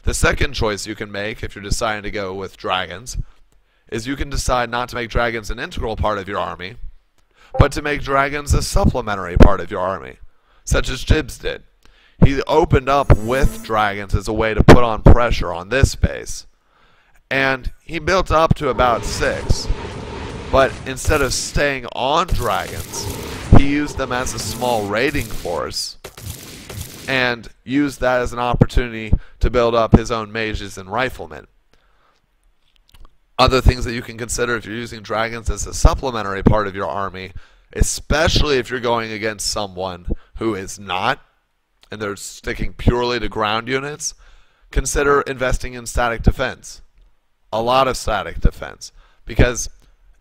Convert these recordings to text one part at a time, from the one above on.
The second choice you can make if you're deciding to go with dragons is you can decide not to make dragons an integral part of your army, but to make dragons a supplementary part of your army, such as Jibs did. He opened up with dragons as a way to put on pressure on this base, and he built up to about 6, but instead of staying on dragons, he used them as a small raiding force and used that as an opportunity to build up his own mages and riflemen. Other things that you can consider if you're using dragons as a supplementary part of your army, especially if you're going against someone who is not, and they're sticking purely to ground units, consider investing in static defense. A lot of static defense. Because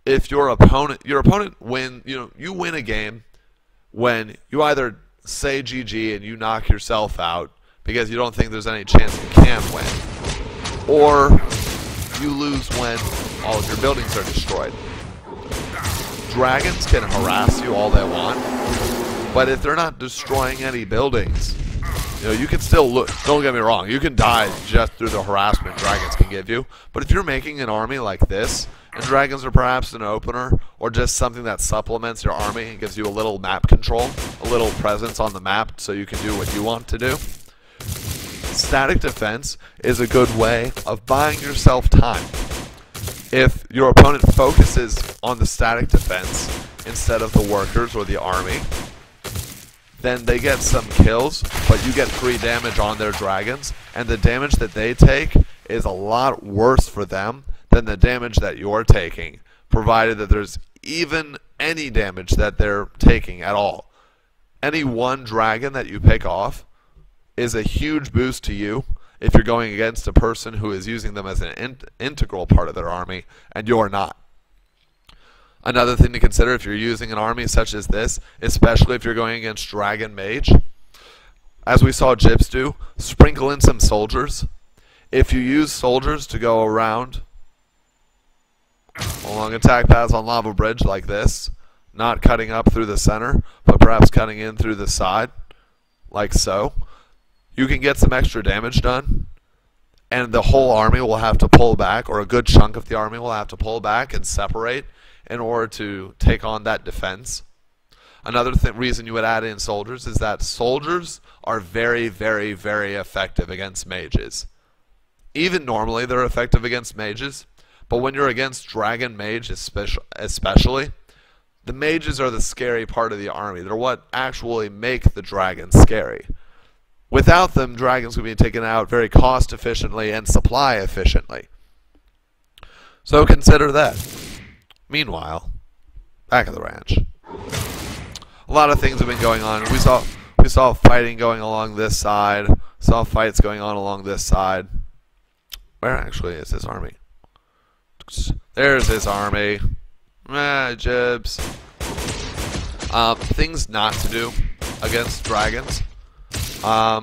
if your opponent you win a game when you either say GG and you knock yourself out because you don't think there's any chance you can win, or you lose when all of your buildings are destroyed. Dragons can harass you all they want, but if they're not destroying any buildings, you can still look. Don't get me wrong, you can die just through the harassment dragons can give you, but if you're making an army like this, and dragons are perhaps an opener, or just something that supplements your army and gives you a little map control, a little presence on the map so you can do what you want to do, static defense is a good way of buying yourself time. If your opponent focuses on the static defense instead of the workers or the army, then they get some kills, but you get free damage on their dragons, and the damage that they take is a lot worse for them than the damage that you're taking, provided that there's even any damage that they're taking at all. Any one dragon that you pick off is a huge boost to you if you're going against a person who is using them as an integral part of their army, and you're not. Another thing to consider if you're using an army such as this, especially if you're going against Dragon Mage, as we saw Jibs do, sprinkle in some soldiers. If you use soldiers to go around along attack paths on Lava Bridge like this, not cutting up through the center, but perhaps cutting in through the side, like so, you can get some extra damage done, and the whole army will have to pull back, or a good chunk of the army will have to pull back and separate in order to take on that defense. Another reason you would add in soldiers is that soldiers are very, very, very effective against mages. Even normally they're effective against mages, but when you're against Dragon Mage especially, the mages are the scary part of the army. They're what actually make the dragons scary. Without them, dragons would be taken out very cost efficiently and supply efficiently. So consider that. Meanwhile, back at the ranch, a lot of things have been going on. We saw fighting going along this side. Saw fights going on along this side. Where actually is his army? There's his army. Jibs. Things not to do against dragons. I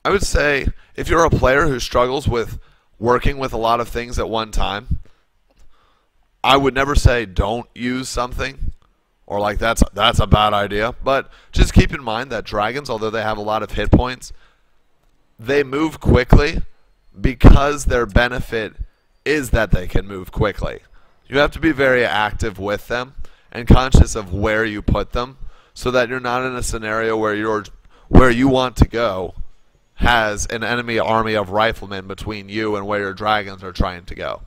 would say if you're a player who struggles with working with a lot of things at one time, I would never say don't use something or like that's a bad idea, but just keep in mind that dragons, although they have a lot of hit points, they move quickly because their benefit is that they can move quickly. You have to be very active with them and conscious of where you put them so that you're not in a scenario where you want to go has an enemy army of riflemen between you and where your dragons are trying to go.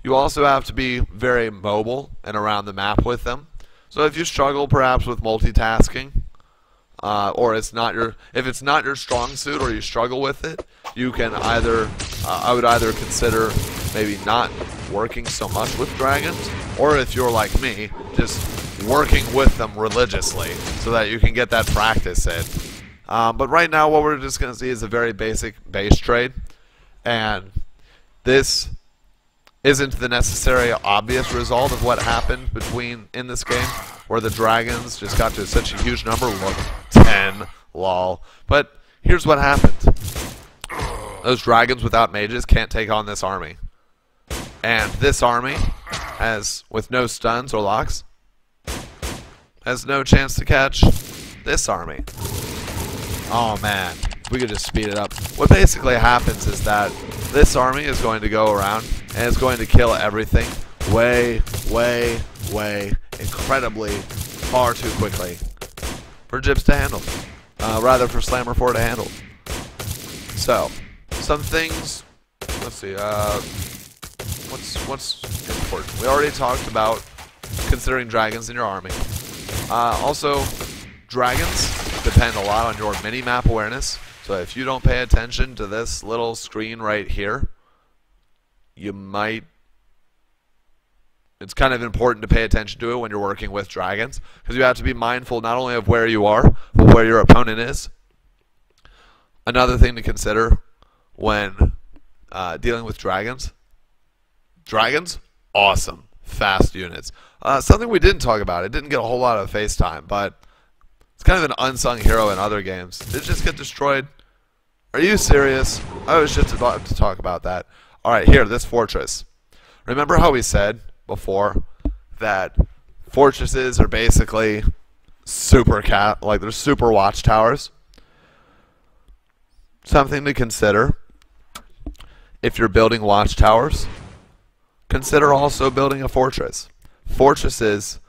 You also have to be very mobile and around the map with them. So if you struggle perhaps with multitasking, or if it's not your strong suit or you struggle with it, you can either, I would either consider maybe not working so much with dragons, or if you're like me, just working with them religiously so that you can get that practice in. But right now what we're just going to see is a very basic base trade, and this isn't the necessary obvious result of what happened in this game, where the dragons just got to such a huge number. Look, 10, lol. But here's what happened. Those dragons without mages can't take on this army. And this army, with no stuns or locks, has no chance to catch this army. Oh man, we could just speed it up. What basically happens is that this army is going to go around and it's going to kill everything way, way, way incredibly far too quickly for Jibs to handle. Rather for Slammer 4 to handle. So, some things, let's see, what's important? We already talked about considering dragons in your army. Also, dragons depend a lot on your mini-map awareness. So if you don't pay attention to this little screen right here, you might... It's kind of important to pay attention to it when you're working with dragons, because you have to be mindful not only of where you are, but where your opponent is. Another thing to consider when dealing with dragons. Dragons, awesome, fast units. Something we didn't talk about. It didn't get a whole lot of face time, but it's kind of an unsung hero in other games. Did it just get destroyed? Are you serious? I was just about to talk about that. Alright, here, this fortress. Remember how we said before that fortresses are basically they're super watchtowers? Something to consider if you're building watchtowers. Consider also building a fortress. Fortresses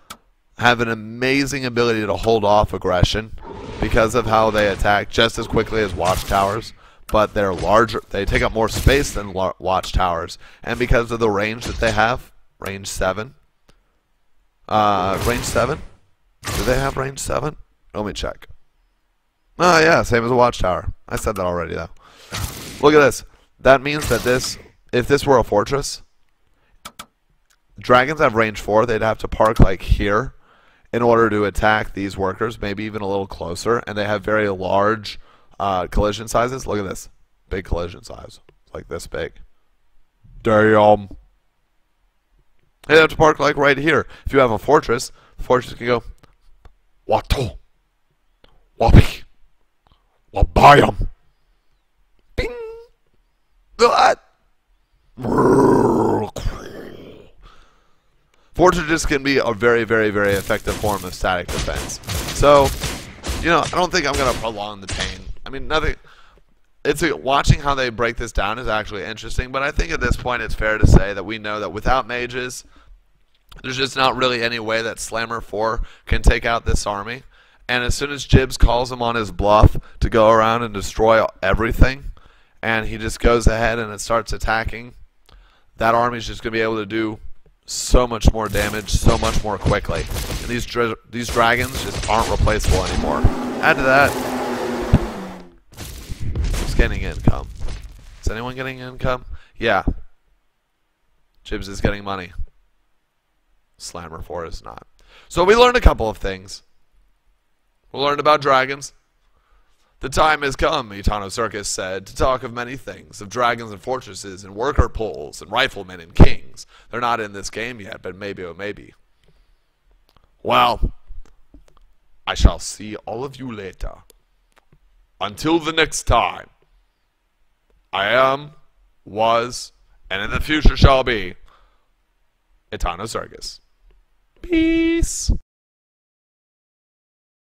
have an amazing ability to hold off aggression because of how they attack just as quickly as watchtowers, but they're larger. They take up more space than watchtowers, and because of the range that they have, range 7. Range 7? Do they have range 7? Let me check. Oh yeah, same as a watchtower. I said that already though. Look at this. That means that if this were a fortress, dragons have range 4. They'd have to park like here in order to attack these workers, maybe even a little closer, and they have very large collision sizes. Look at this. Big collision size. It's like this big. Damn. They have to park like right here. If you have a fortress, the fortress can go Wato. Wabi. Wabayam. Bing. What? Fortresses can be a very, very, very effective form of static defense. So, I don't think I'm going to prolong the pain. I mean, nothing. Watching how they break this down is actually interesting, but I think at this point it's fair to say that we know that without mages, there's just not really any way that Slammer 4 can take out this army. And as soon as Jibs calls him on his bluff to go around and destroy everything, and he just goes ahead and it starts attacking, that army's just going to be able to do so much more damage, so much more quickly. And these dragons just aren't replaceable anymore. Add to that, who's getting income? Is anyone getting income? Yeah. Jibs is getting money. Slammer 4 is not. So we learned a couple of things. We learned about dragons. The time has come, Etano Circus said, to talk of many things, of dragons and fortresses and worker pools and riflemen and kings. They're not in this game yet, but maybe, oh maybe. Well, I shall see all of you later. Until the next time, I am, was, and in the future shall be, Etano Circus. Peace.